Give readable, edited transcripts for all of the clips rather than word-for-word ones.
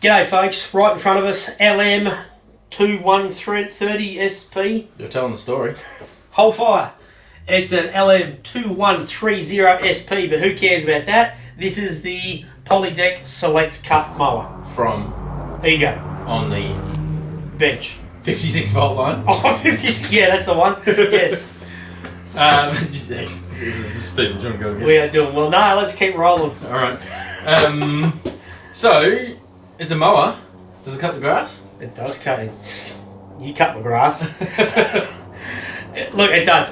G'day folks, right in front of us, LM2135E-SP. You're telling the story. Hold fire. It's an LM2130SP, but who cares about that? This is the Polydeck Select Cut Mower. From There you go. on the Bench. 56 volt line. Oh, 50, yeah, that's the one. Yes. This is stupid. Do you want to go again? We are doing well. No, let's keep rolling. Alright. So, it's a mower. Does it cut the grass? It does cut it. You cut my grass. Look, it does.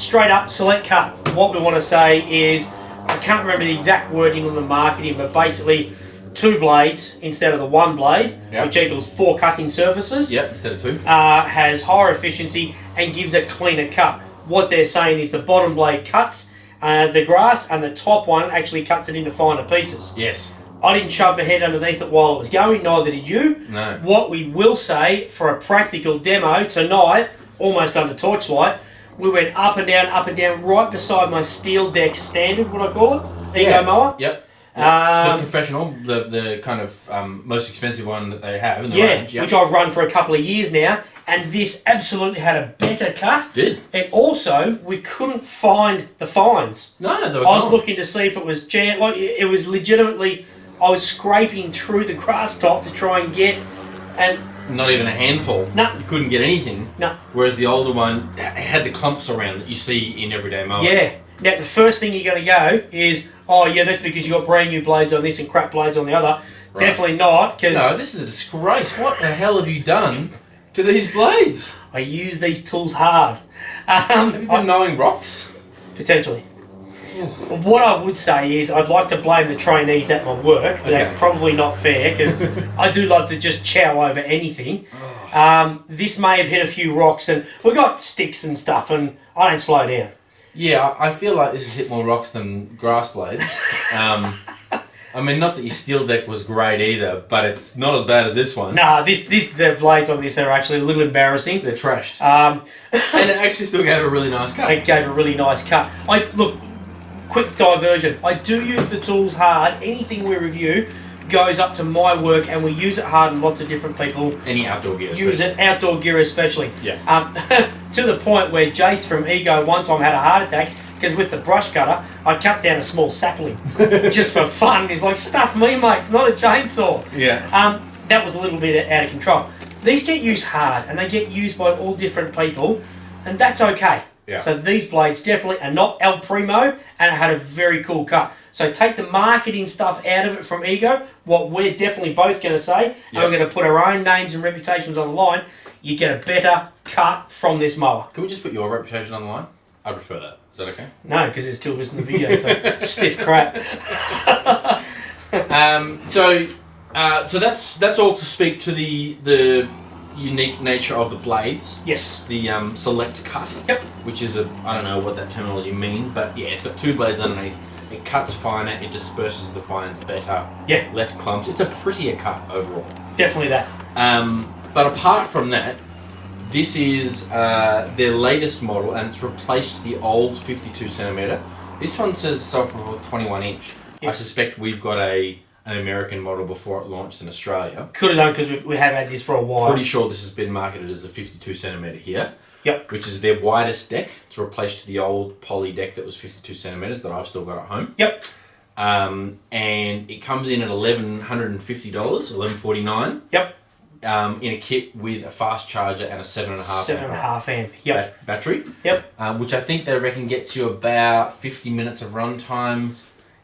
Straight up, select cut. What we want to say is, I can't remember the exact wording on the marketing, but basically 2 blades instead of the 1 blade, Yep. which equals 4 cutting surfaces. Yep, instead of 2. Has higher efficiency and gives a cleaner cut. What they're saying is the bottom blade cuts the grass and the top one actually cuts it into finer pieces. Yes. I didn't shove my head underneath it while it was going, neither did you. No. What we will say for a practical demo tonight, almost under torchlight, we went up and down, right beside my steel deck standard, what I call it, Ego mower. Yep. The professional, the kind of most expensive one that they have in the range. Yep. Which I've run for a couple of years now, and this absolutely had a better cut. Did. And also, we couldn't find the fines. No, they were I was gone. looking to see if it was like it was legitimately. I was scraping through the grass top to try and get, and Not even a handful. No. You couldn't get anything. no, Whereas the older one had the clumps around that you see in everyday mowing. yeah. Now the first thing you're going to go is, oh yeah, that's because you got brand new blades on this and crap blades on the other. Right. Definitely not, because No, this is a disgrace. What the hell have you done to these blades? I use these tools hard. Have you been mowing rocks? Potentially. What I would say is I'd like to blame the trainees at my work, but that's probably not fair because I do love to just chow over anything. This may have hit a few rocks and we got sticks and stuff and I don't slow down. Yeah, I feel like this has hit more rocks than grass blades. I mean, not that your steel deck was great either, but it's not as bad as this one. Nah, the blades on this are actually a little embarrassing. They're trashed. And And it actually still gave a really nice cut. it gave a really nice cut. Look, quick diversion. I do use the tools hard. Anything we review goes up to my work and we use it hard and lots of different people Any outdoor gear. use it, outdoor gear especially. Yeah. To the point where Jace from Ego one time had a heart attack because with the brush cutter, I cut down a small sapling just for fun. He's like, stuff me, mate, it's not a chainsaw. Yeah. That was a little bit out of control. These get used hard and they get used by all different people and that's okay. Yeah. So these blades definitely are not El Primo and it had a very cool cut. So take the marketing stuff out of it from Ego, what we're definitely both going to say, and we're going to put our own names and reputations on the line, you get a better cut from this mower. Can we just put your reputation on the line? I prefer that. Is that okay? No, because there's 2 of us in the video, so stiff crap. So that's all to speak to the unique nature of the blades. Yes. The select cut. Yep. Which is I don't know what that terminology means, but yeah, it's got 2 blades underneath. It cuts finer, it disperses the fines better. Yeah. Less clumps. It's a prettier cut overall. Definitely that. But apart from that, this is their latest model, and it's replaced the old 52cm. This one says self-propel 21 inch. Yep. I suspect we've got an American model before it launched in Australia. Could have done because we have had this for a while. Pretty sure this has been marketed as the 52cm here. Yep. Which is their widest deck. It's replaced the old poly deck that was 52cm that I've still got at home. Yep. And it comes in at $1,150, $1,149. Yep. In a kit with a fast charger and a 7.5 amp. Yep. Battery. Yep. Which I think they reckon gets you about 50 minutes of runtime,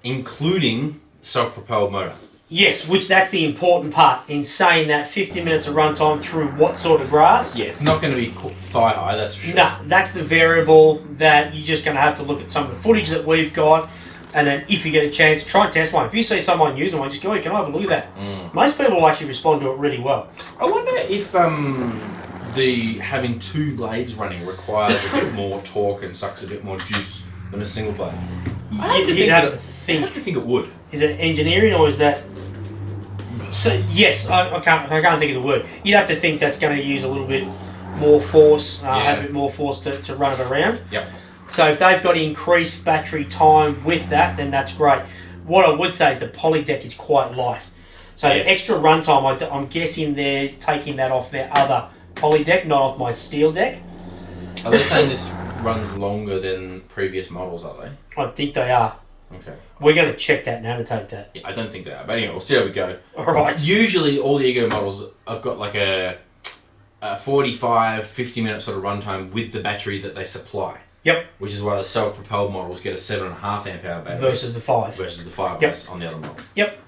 including self-propelled motor. Yes, which that's the important part in saying that 50 minutes of runtime through what sort of grass. Yeah, it's not going to be thigh high, that's for sure. No, that's the variable that you're just going to have to look at some of the footage that we've got, and then if you get a chance, try and test one. If you see someone using one, just go, hey, can I have a look at that? Most people will actually respond to it really well. I wonder if the having 2 blades running requires a bit more torque and sucks a bit more juice than a single blade. You'd have to think. I think it would. Is it engineering or is that... So, yes, I can't think of the word. You'd have to think that's going to use a little bit more force, have a bit more force to run it around. Yep. So if they've got increased battery time with that, then that's great. What I would say is the poly deck is quite light. So the extra runtime, I'm guessing they're taking that off their other poly deck, not off my steel deck. Are they saying this runs longer than previous models, are they? I think they are. Okay. We're going to check that and annotate that. Yeah, I don't think they are. But anyway, we'll see how we go. Alright. Usually all the Ego models, I've got like a 45, 50 minute sort of runtime with the battery that they supply. Yep. Which is why the self-propelled models get a 7.5 amp hour battery. Versus the 5. Versus the 5 Yep. ones on the other model. Yep.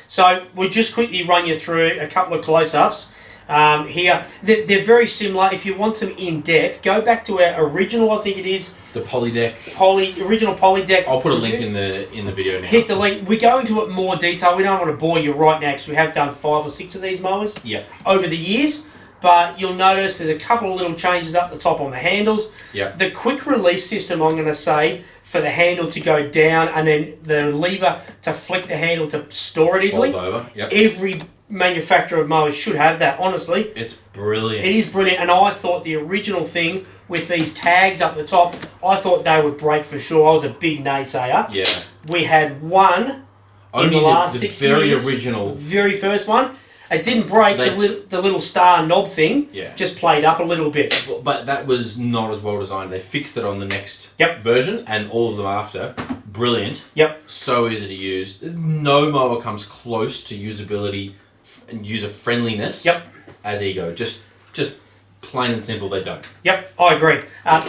So we'll just quickly run you through a couple of close-ups. Here, they're very similar. If you want some in-depth, go back to our original, I think it is. The poly deck. Original poly deck. I'll put a link in the video now. Hit the link. We go into it more detail. We don't want to bore you right now because we have done 5 or 6 of these mowers over the years. But you'll notice there's a couple of little changes up the top on the handles. Yep. The quick release system, I'm going to say, for the handle to go down and then the lever to flick the handle to store it easily. Fold over. Yep. Every manufacturer of mowers should have that, honestly. It's brilliant. It is brilliant. And I thought the original thing with these tags up the top, I thought they would break for sure. I was a big naysayer. Yeah. We had one Only in the last 6 very years. original. Very first one. It didn't break. The little star knob thing just played up a little bit. But that was not as well designed. They fixed it on the next version and all of them after. Brilliant. Yep. So easy to use. No mower comes close to usability and user friendliness as Ego. Just plain and simple, they don't. Yep, I agree.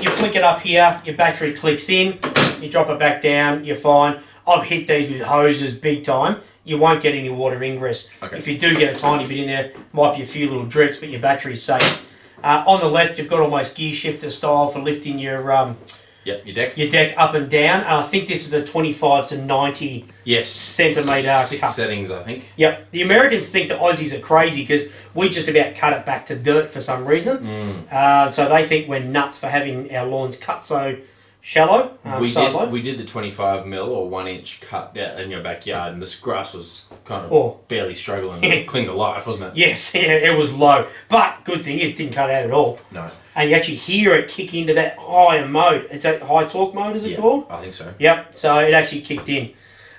You flick it up here, your battery clicks in, you drop it back down, you're fine. I've hit these with hoses big time. You won't get any water ingress. Okay. If you do get a tiny bit in there, might be a few little drips, but your battery's safe. On the left, you've got almost gear shifter style for lifting your your deck up and down. And I think this is a 25 to 90 centimetre 6 cut. settings, I think. Yep. The Americans think the Aussies are crazy because we just about cut it back to dirt for some reason. So they think we're nuts for having our lawns cut so shallow. We did the 25mm or 1 inch cut in your backyard, and this grass was kind of barely struggling to cling to life, wasn't it? Yes, it was low. But good thing it didn't cut out at all. No. And you actually hear it kick into that higher mode. It's a high torque mode, is it called? I think so. Yep, so it actually kicked in.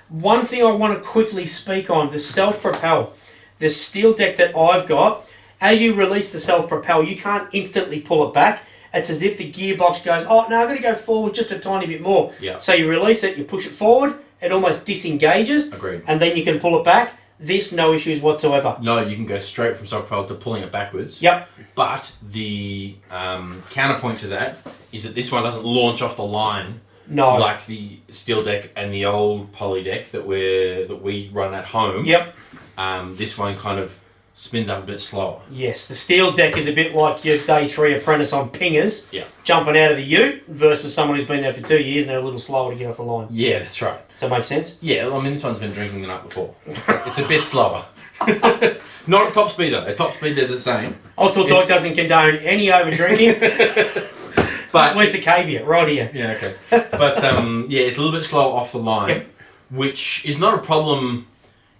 One thing I want to quickly speak on, the self-propel. The steel deck that I've got, as you release the self-propel, you can't instantly pull it back. It's as if the gearbox goes, oh, no, I'm going to go forward just a tiny bit more. Yeah. So you release it, you push it forward, it almost disengages. Agreed. And then you can pull it back. This, no issues whatsoever. No, you can go straight from self-propel to pulling it backwards. Yep. But the counterpoint to that is that this one doesn't launch off the line like the steel deck and the old poly deck that we run at home. Yep. This one kind of spins up a bit slower. Yes, the steel deck is a bit like your day 3 apprentice on pingers, jumping out of the ute versus someone who's been there for 2 years and they're a little slower to get off the line. Yeah, that's right. Does that make sense? Yeah, I mean, this one's been drinking the night before. It's a bit slower. Not at top speed, though. At top speed, they're the same. oztooltalk doesn't condone any over drinking. But where's the caveat? Right here. Yeah, okay. But, it's a little bit slow off the line, which is not a problem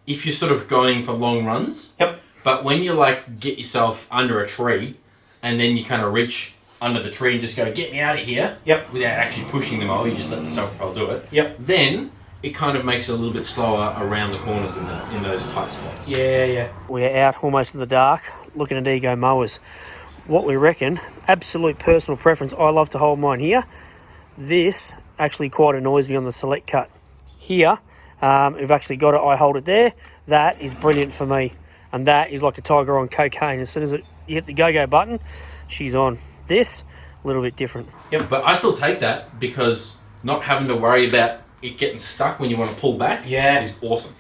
if you're sort of going for long runs. Yep. But when you get yourself under a tree and then you kind of reach under the tree and just go, get me out of here, without actually pushing the mower, you just let the self-propel do it, then it kind of makes it a little bit slower around the corners in those tight spots. Yeah. We're out almost in the dark looking at Ego mowers. What we reckon, absolute personal preference, I love to hold mine here. This actually quite annoys me on the select cut. Here, we've actually got it, I hold it there. That is brilliant for me. And that is like a tiger on cocaine. As soon as you hit the go-go button, she's on. This, a little bit different. Yep, but I still take that because not having to worry about it getting stuck when you want to pull back is awesome.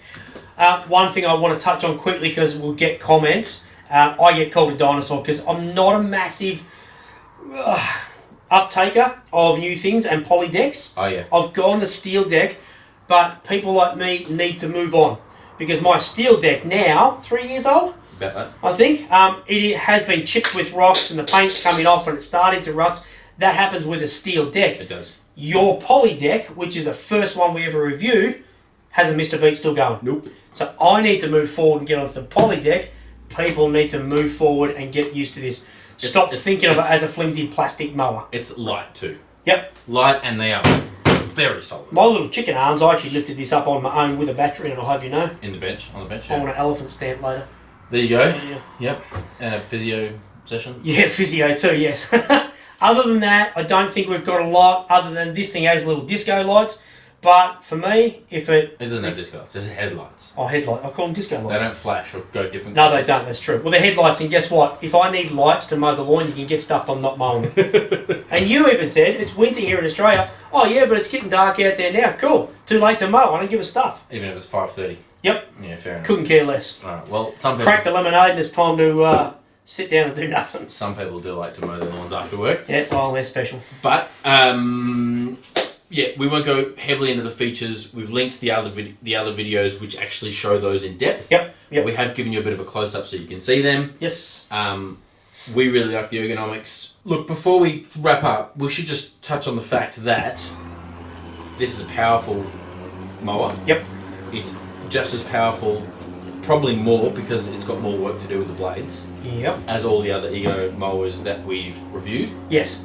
One thing I want to touch on quickly because we'll get comments. I get called a dinosaur because I'm not a massive uptaker of new things and poly decks. Oh, yeah. I've gone the steel deck, but people like me need to move on. Because my steel deck now, 3 years old, about that. I think, it has been chipped with rocks and the paint's coming off and it's starting to rust. That happens with a steel deck. It does. Your poly deck, which is the first one we ever reviewed, hasn't missed a beat, still going. Nope. So I need to move forward and get onto the poly deck. People need to move forward and get used to this. Stop thinking of it as a flimsy plastic mower. It's light too. Yep. Light, and they are very solid. My little chicken arms, I actually lifted this up on my own with a battery, and I'll have you know. On the bench, I want an elephant stamp later. There you go. Yep. And a physio session. Yeah, physio too, yes. Other than that, I don't think we've got a lot, other than this thing has little disco lights. But for me, if it... It doesn't have disco lights, it's headlights. Oh, headlight. I call them disco lights. They don't flash or go different No, colours. they don't, that's true. Well, they're headlights, and guess what? If I need lights to mow the lawn, you can get stuff I'm not mowing. And you even said, it's winter here in Australia. Oh, yeah, but it's getting dark out there now. Cool. Too late to mow. I don't give a stuff. Even if it's 5:30. Yep. Yeah, fair enough. Couldn't care less. Alright, well, some people... Crack the lemonade and it's time to sit down and do nothing. Some people do like to mow their lawns after work. Yeah, well, they're special. But, yeah, we won't go heavily into the features. We've linked the other videos which actually show those in depth. Yep. We have given you a bit of a close-up so you can see them. Yes. We really like the ergonomics. Look, before we wrap up, we should just touch on the fact that this is a powerful mower. Yep. It's just as powerful, probably more, because it's got more work to do with the blades. Yep. As all the other Ego mowers that we've reviewed. Yes.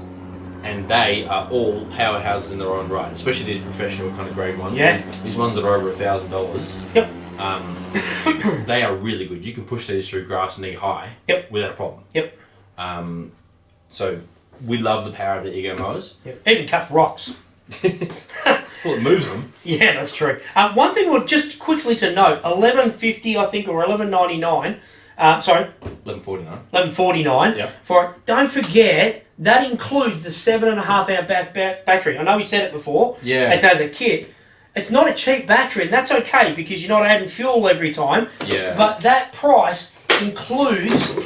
And they are all powerhouses in their own right, especially these professional kind of grade ones. Yeah. These ones that are over $1,000. Yep. They are really good. You can push these through grass knee high. Yep. Without a problem. Yep. So we love the power of the Ego mowers. Yep. Even cuts rocks. Well, it moves them. Yeah, that's true. One thing, just quickly to note, $11.50 I think, or $11.99. Sorry. $11.49. $11.49. Yep. For it. Don't forget that includes the 7.5 hour battery. I know we said it before. Yeah. It's as a kit. It's not a cheap battery, and that's okay because you're not adding fuel every time. Yeah. But that price includes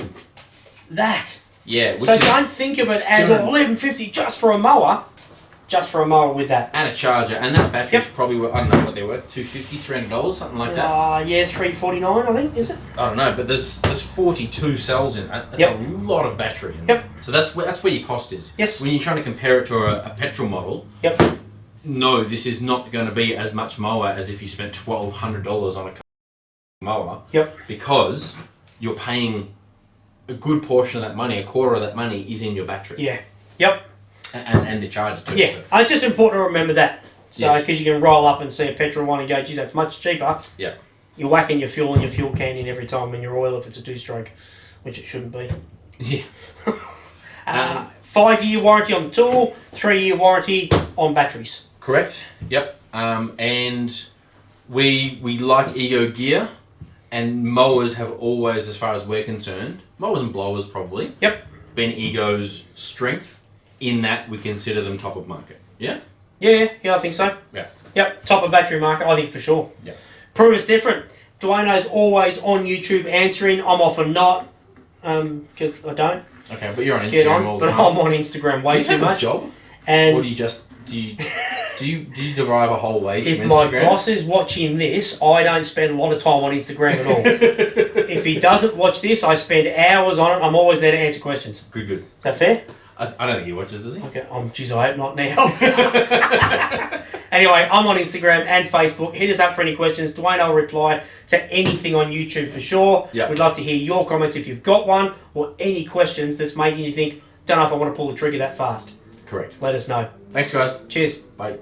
that. Yeah. So don't think of it as $11.50 just for a mower. Just for a mower with that. And a charger. And that battery's probably worth, I don't know what they're worth, $250, $300, something like that. Yeah, $349 I think, is it? I don't know, but there's 42 cells in it. That's a lot of battery in it. Yep. So that's where your cost is. Yes. When you're trying to compare it to a petrol model, no, this is not going to be as much mower as if you spent $1,200 on a mower. Yep. Because you're paying a good portion of that money, a quarter of that money is in your battery. Yeah. Yep. And the charger too. Yeah, so. It's just important to remember that. So, Yes. because you can roll up and see a petrol one and go, geez, that's much cheaper. Yeah. You're whacking your fuel in your fuel can in every time, and your oil if it's a two-stroke, which it shouldn't be. Yeah. 5-year warranty on the tool, 3-year warranty on batteries. Correct. Yep. And we like Ego gear, and mowers have always, as far as we're concerned, mowers and blowers probably. Yep. Been Ego's strength in that we consider them top of market. Yeah. Yeah, I think so. Yeah. Yep, top of battery market, I think for sure. Yeah. Prove it's different. Dwayno's always on YouTube answering. I'm often not, because I don't. Okay, but you're on Instagram all the time. But I'm on Instagram way too much. Do you have a job? And or do you just do you derive a whole wage if from my Instagram? boss is watching this, I don't spend a lot of time on Instagram at all. If he doesn't watch this, I spend hours on it. I'm always there to answer questions. Good. Is that fair? I don't think he watches, does he? Okay. Geez, I hope not now. Anyway, I'm on Instagram and Facebook. Hit us up for any questions. Dwayne will reply to anything on YouTube for sure. Yep. We'd love to hear your comments if you've got one, or any questions that's making you think, don't know if I want to pull the trigger that fast. Correct. Let us know. Thanks, guys. Cheers. Bye.